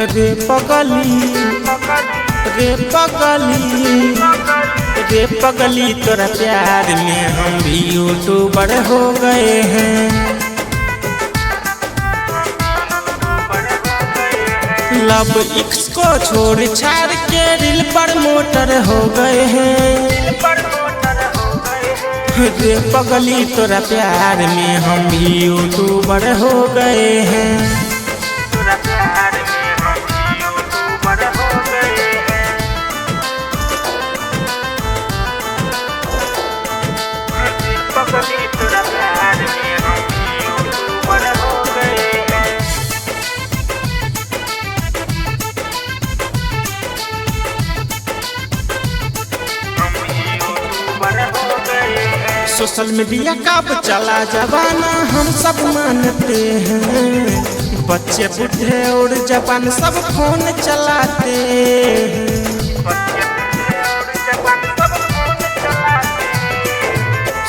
रे पगली रे पगली रे पगली तोरा प्यार में हम भी यूट्यूबर हो गए हैं। लब इक्स को छोड़ छाड़ के रील प्रमोटर हो गए हैं। रे पगली तोरा प्यार में हम भी यूट्यूबर हो गए हैं। सोशल मीडिया कब चला जमाना हम सब मानते हैं। बच्चे बूढ़े और जवान सब फोन चलाते हैं।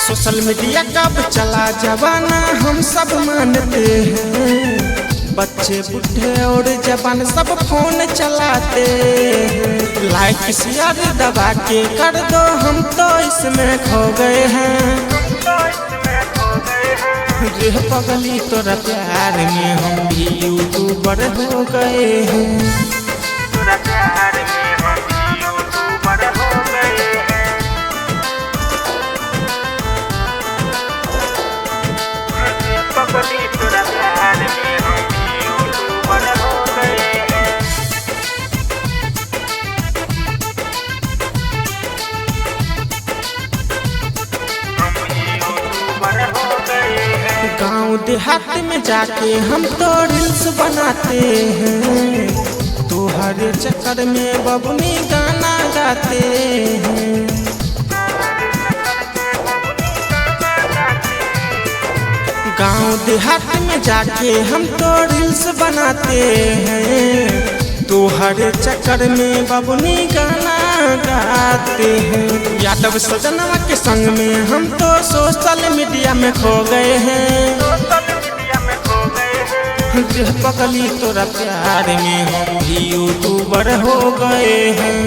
सोशल मीडिया कब चला जमाना हम सब मानते हैं। बच्चे बूढ़े और जवान सब फोन चलाते हैं। लाइक शेयर दबा के कर दो हम तो इसमें खो गए हैं। रे पगली तोरा प्यार में हम भी यूट्यूबर हो गए हैं। गाँव देहात में जाके हम तो रील्स बनाते हैं। तोहरे चक्कर में बबनी गाना गाते हैं। गाँव देहात में जाके हम तो रील्स बनाते हैं। तोहरे चक्कर में बबनी गाना गाते हैं। यादव सजनवा के संग में हम तो सोशल मीडिया में खो गए हैं। रे पगली तोरा प्यार में हम भी यूट्यूबर हो गए हैं।